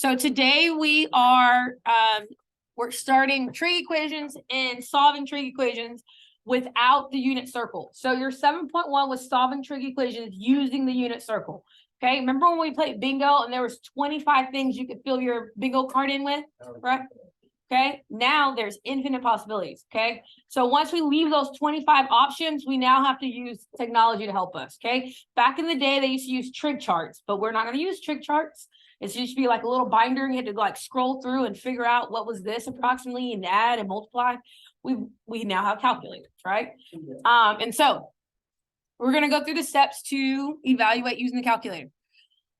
So today we're starting trig equations and solving trig equations without the unit circle. So your 7.1 was solving trig equations using the unit circle. Okay, remember when we played bingo and there was 25 things you could fill your bingo card in with, right? Okay, now there's infinite possibilities. Okay, so once we leave those 25 options, we now have to use technology to help us. Okay, back in the day, they used to use trig charts, but we're not going to use trig charts. It's used to be like a little binder. You had to like scroll through and figure out what was this approximately and add and multiply. We now have calculators, right? And so we're going to go through the steps to evaluate using the calculator.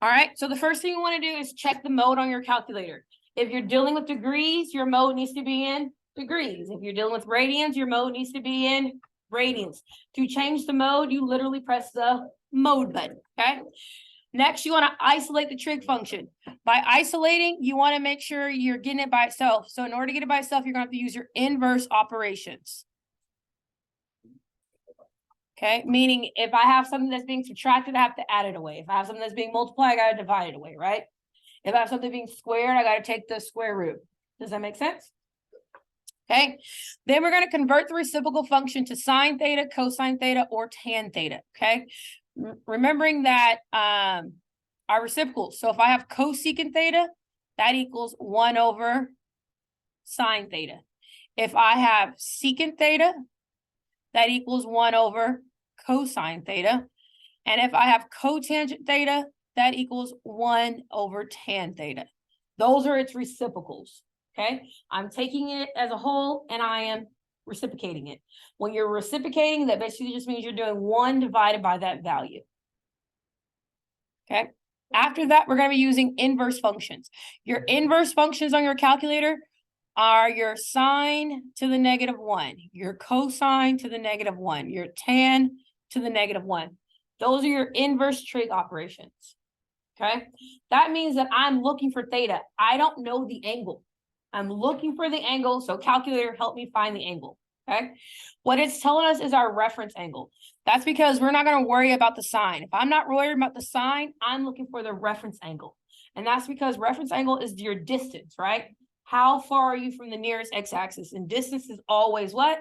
All right, so the first thing you want to do is check the mode on your calculator. If you're dealing with degrees, your mode needs to be in degrees. If you're dealing with radians, your mode needs to be in radians. To change the mode, you literally press the mode button, okay? Next, you want to isolate the trig function. By isolating, you want to make sure you're getting it by itself. So in order to get it by itself, you're going to have to use your inverse operations. Okay, meaning if I have something that's being subtracted, I have to add it away. If I have something that's being multiplied, I got to divide it away, right? If I have something being squared, I got to take the square root. Does that make sense? Okay, then we're going to convert the reciprocal function to sine theta, cosine theta, or tan theta. Okay, remembering that our reciprocals. So if I have cosecant theta, that equals 1 over sine theta. If I have secant theta, that equals 1 over cosine theta. And if I have cotangent theta, that equals 1 over tan theta. Those are its reciprocals, okay? I'm taking it as a whole and I am reciprocating it. When you're reciprocating, that basically just means you're doing 1 divided by that value, okay? After that, we're going to be using inverse functions. Your inverse functions on your calculator are your sine to the -1, your cosine to the -1, your tan to the -1. Those are your inverse trig operations. Okay, that means that I'm looking for theta. I don't know the angle. I'm looking for the angle, so calculator, help me find the angle. Okay, what it's telling us is our reference angle. That's because we're not going to worry about the sine. If I'm not worried about the sine, I'm looking for the reference angle. And that's because reference angle is your distance, right? How far are you from the nearest x-axis? And distance is always what?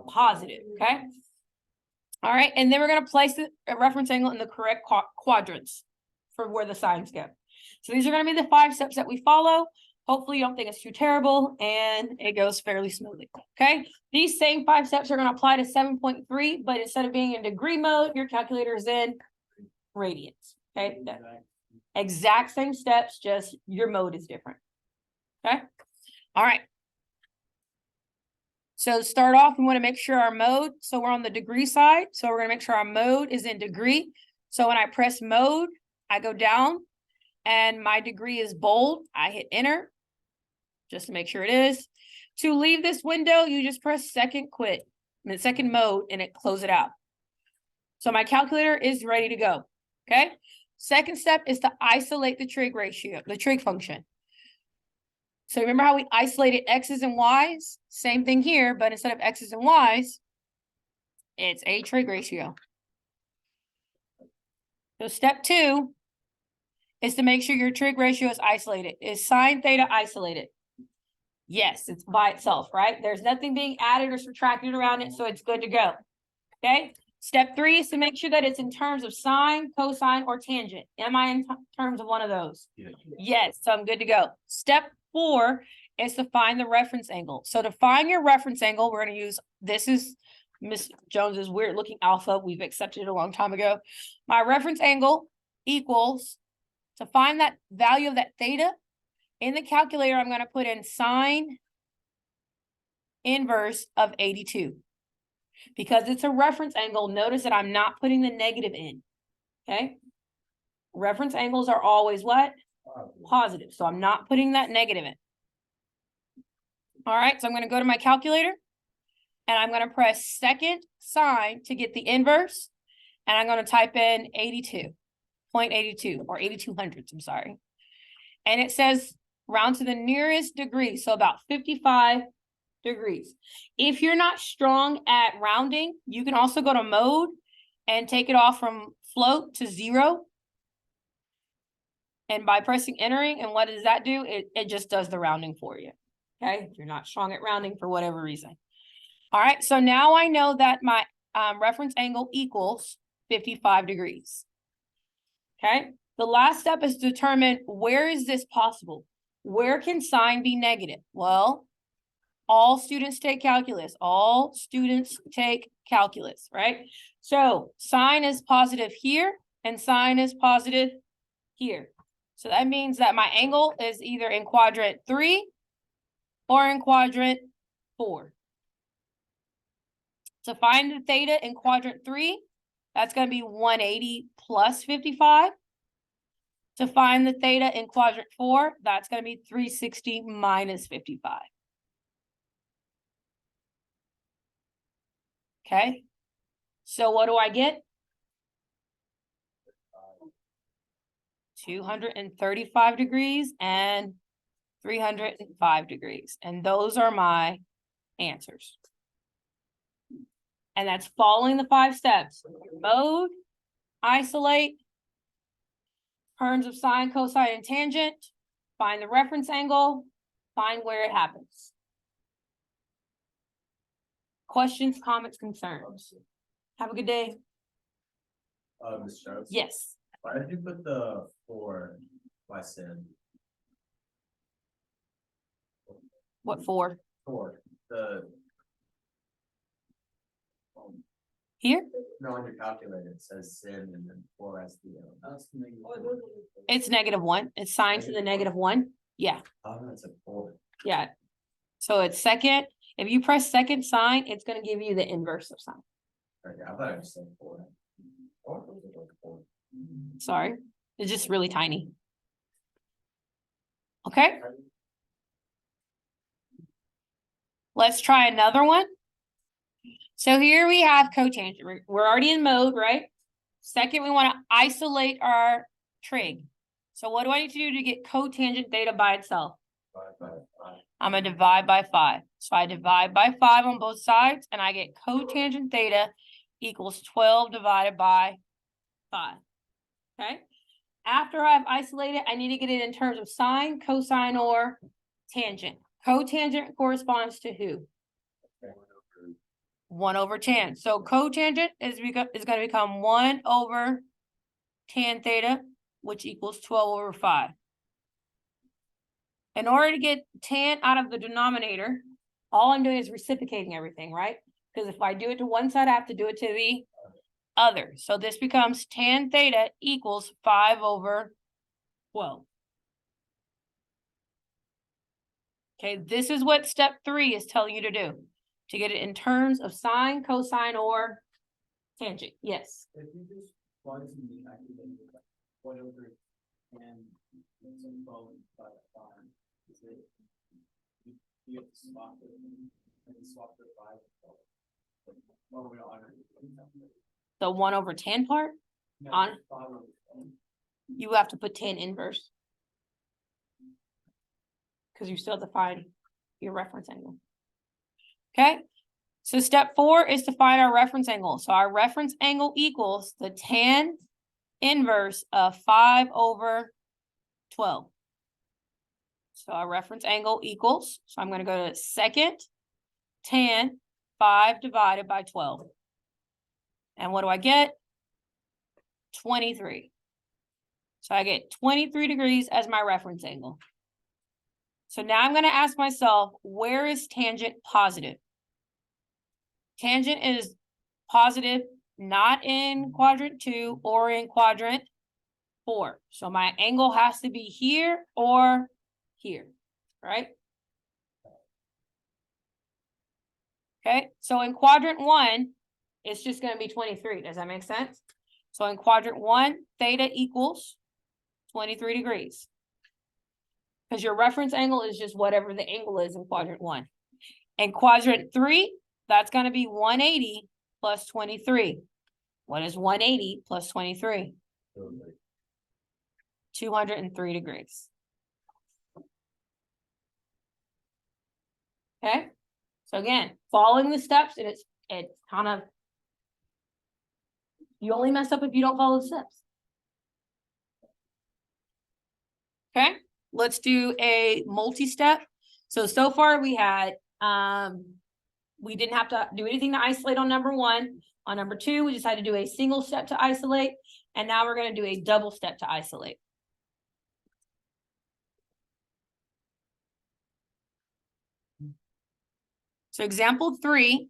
Positive, okay? All right, and then we're going to place the reference angle in the correct quadrants for where the signs go. So these are going to be the 5 steps that we follow. Hopefully you don't think it's too terrible and it goes fairly smoothly, okay? These same 5 steps are going to apply to 7.3, but instead of being in degree mode, your calculator is in radians, okay? Exact same steps, just your mode is different, okay? All right. So to start off, we want to make sure our mode, so we're on the degree side. So we're going to make sure our mode is in degree. So when I press mode, I go down and my degree is bold. I hit enter just to make sure it is. To leave this window, you just press second mode and it closes it out. So my calculator is ready to go. Okay. Second step is to isolate the trig ratio, the trig function. So remember how we isolated x's and y's? Same thing here, but instead of x's and y's, it's a trig ratio. So step 2 is to make sure your trig ratio is isolated. Is sine theta isolated? Yes, it's by itself, right? There's nothing being added or subtracted around it, so it's good to go. Okay. Step 3 is to make sure that it's in terms of sine, cosine, or tangent. Am I in terms of one of those? Yes, so I'm good to go. Step 4 is to find the reference angle. So to find your reference angle, we're going to use, this is Miss Jones's weird looking alpha. We've accepted it a long time ago. My reference angle equals, to find that value of that theta, in the calculator, I'm going to put in sine inverse of 82. Because it's a reference angle, notice that I'm not putting the negative in, okay? Reference angles are always what? Positive. So I'm not putting that negative in. All right, so I'm going to go to my calculator, and I'm going to press second sine to get the inverse, and I'm going to type in 82.82 or 8200s, I'm sorry. And it says round to the nearest degree, so about 55 degrees. If you're not strong at rounding, you can also go to mode and take it off from float to 0. And by pressing entering, and what does that do? It just does the rounding for you. Okay, if you're not strong at rounding for whatever reason. All right, so now I know that my reference angle equals 55 degrees. Okay, the last step is to determine where is this possible? Where can sine be negative? Well, all students take calculus. All students take calculus, right? So sine is positive here and sine is positive here. So that means that my angle is either in quadrant 3 or in quadrant 4. To find the theta in quadrant 3, that's going to be 180 plus 55. To find the theta in quadrant 4, that's going to be 360 minus 55. Okay, so what do I get? 235 degrees and 305 degrees. And those are my answers. And that's following the 5 steps. Mode, isolate, terms of sine, cosine, and tangent, find the reference angle, find where it happens. Questions, comments, concerns? Have a good day. Ms. Jones? Yes. Why did you put the 4 by sin? What for? 4. The Here? no, on your calculator it says sin and then 4 as the It's -1. It's sine to the -1. Yeah. oh, that's a 4. Yeah. So it's second. If you press second sine, it's going to give you the inverse of sine. Okay, I thought it was 4. Sorry. It's just really tiny. Okay. Let's try another one. So here we have cotangent. We're already in mode, right? Second, we want to isolate our trig. So what do I need to do to get cotangent theta by itself? I'm going to divide by 5. So I divide by 5 on both sides, and I get cotangent theta equals 12 divided by 5. Okay. After I've isolated, I need to get it in terms of sine, cosine, or tangent. Cotangent corresponds to who? 1 over tan. So cotangent is going to become 1 over tan theta, which equals 12 over 5. In order to get tan out of the denominator, all I'm doing is reciprocating everything, right? Because if I do it to one side, I have to do it to the other. So this becomes tan theta equals 5 over 12. Okay, this is what step 3 is telling you to do. To get it in terms of sine, cosine, or tangent. Yes. If you just plug in the activated 1 over and some phone by the farm, is it you have to swap it and swap the 5 or we don't The 1 over tan part, on you have to put tan inverse. Because you still have to find your reference angle. Okay, so step 4 is to find our reference angle. So our reference angle equals the tan inverse of 5 over 12. So our reference angle equals, so I'm going to go to second tan 5 divided by 12. And what do I get? 23. So I get 23 degrees as my reference angle. So now I'm going to ask myself, where is tangent positive? Tangent is positive, not in quadrant 2 or in quadrant 4. So my angle has to be here or here, right? Okay, so in quadrant 1, it's just going to be 23. Does that make sense? So in quadrant 1, theta equals 23 degrees. Because your reference angle is just whatever the angle is in quadrant 1. In quadrant 3, that's going to be 180 plus 23. What is 180 plus 23? 203 degrees. Okay. So again, following the steps, and it's kind of, you only mess up if you don't follow the steps. Okay, let's do a multi-step. So far we had, we didn't have to do anything to isolate on number one. On number two, we just had to do a single step to isolate. And now we're going to do a double step to isolate. So example 3,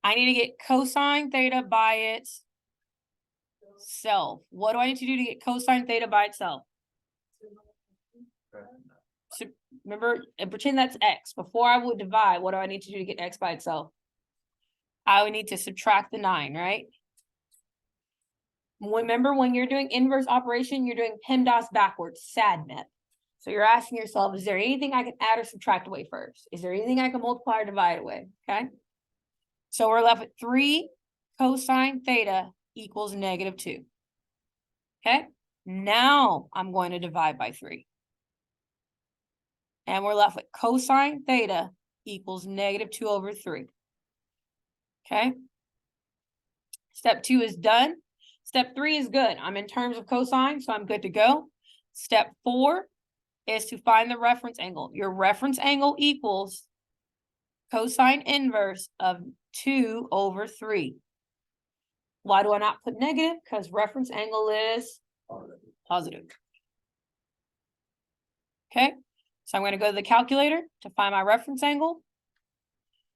I need to get cosine theta by itself. What do I need to do to get cosine theta by itself? So remember, and pretend that's x. Before I would divide, what do I need to do to get x by itself? I would need to subtract the 9, right? Remember, when you're doing inverse operation, you're doing PEMDAS backwards, SADMEP. So you're asking yourself, is there anything I can add or subtract away first? Is there anything I can multiply or divide away? Okay. So we're left with 3 cosine theta equals -2. Okay. Now I'm going to divide by 3. And we're left with cosine theta equals -2/3. Okay. Step 2 is done. Step 3 is good. I'm in terms of cosine, so I'm good to go. Step 4 is to find the reference angle. Your reference angle equals cosine inverse of 2/3. Why do I not put negative? Because reference angle is positive. Okay, so I'm going to go to the calculator to find my reference angle.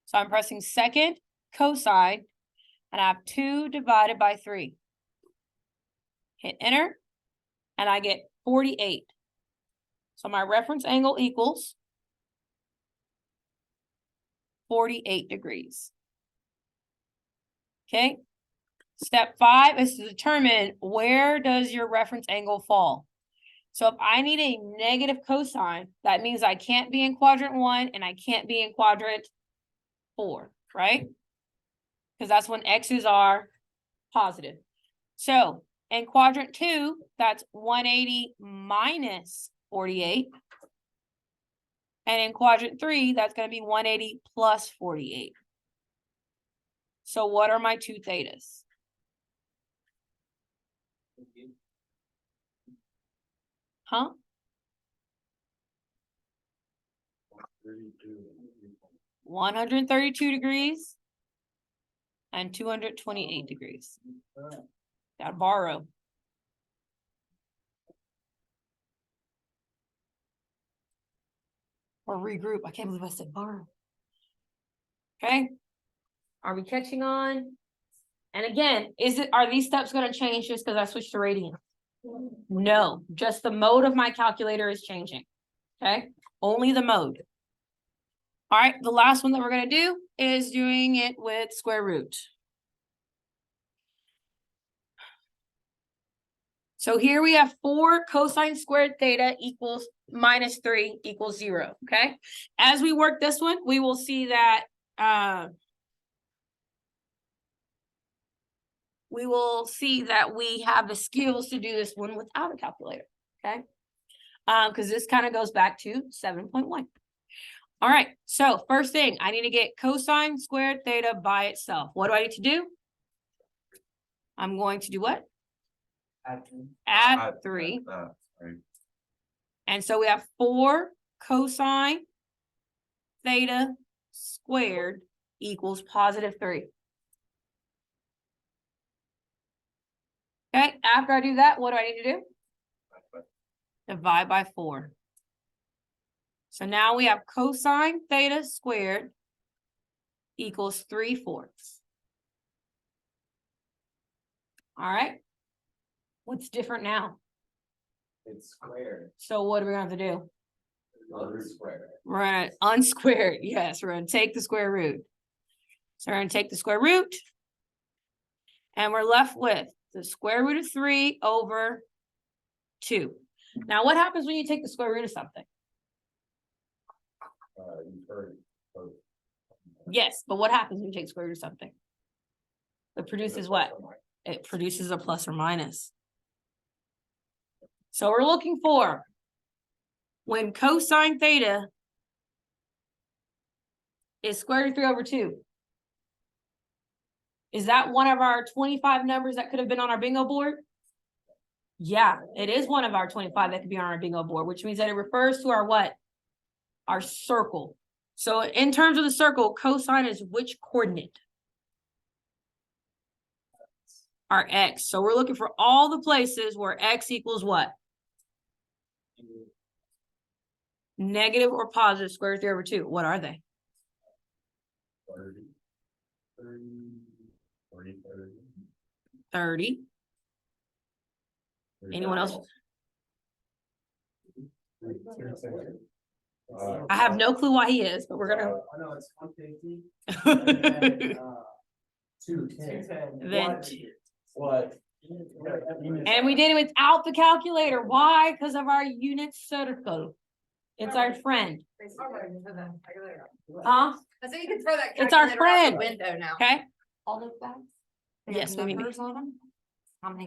So I'm pressing second cosine, and I have 2 divided by 3. Hit enter, and I get 48. So my reference angle equals 48 degrees. Okay. Step 5 is to determine where does your reference angle fall. So if I need a negative cosine, that means I can't be in quadrant 1 and I can't be in quadrant 4, right? Because that's when x's are positive. So in quadrant 2, that's 180 minus 48. And in quadrant 3, that's going to be 180 plus 48. So what are my two thetas? Huh? 132 degrees and 228 degrees. Gotta borrow. Or regroup. I can't believe I said borrow. Okay. Are we catching on? And again, are these steps going to change just because I switched to radians? No, just the mode of my calculator is changing. Okay, only the mode. All right, the last one that we're going to do is doing it with square root. So here we have 4 cosine squared theta equals -3 equals 0. Okay, as we work this one, we will see that we have the skills to do this one without a calculator. Okay, because this kind of goes back to 7.1. All right, so first thing, I need to get cosine squared theta by itself. What do I need to do? I'm going to do what? Add 3. And so we have 4 cosine theta squared equals +3. Okay, after I do that, what do I need to do? Divide by 4. So now we have cosine theta squared equals 3/4. All right. What's different now? It's squared. So what are we going to have to do? Unsquared. We're going to unsquare it. Yes, we're going to take the square root. So we're going to take the square root. And we're left with the square root of 3 over 2. Now, what happens when you take the square root of something? You've heard both. Yes, but what happens when you take the square root of something? It produces what? It produces a plus or minus. So we're looking for when cosine theta is square root of 3 over 2. Is that one of our 25 numbers that could have been on our bingo board? Yeah, it is one of our 25 that could be on our bingo board, which means that it refers to our what? Our circle. So in terms of the circle, cosine is which coordinate? Our x. So we're looking for all the places where x equals what? Negative or positive square root 3/2. What are they? 30, 40, 30. Anyone else? I have no clue why he is, but we're gonna. Oh, no, it's 150. Two, 210. Then What? And we did it without the calculator. Why? Because of our unit circle. It's our friend. Huh? I said you can throw that. It's our calculator out the friend. Window now. Okay? All those bags? They Yes, have maybe. numbers on them? How many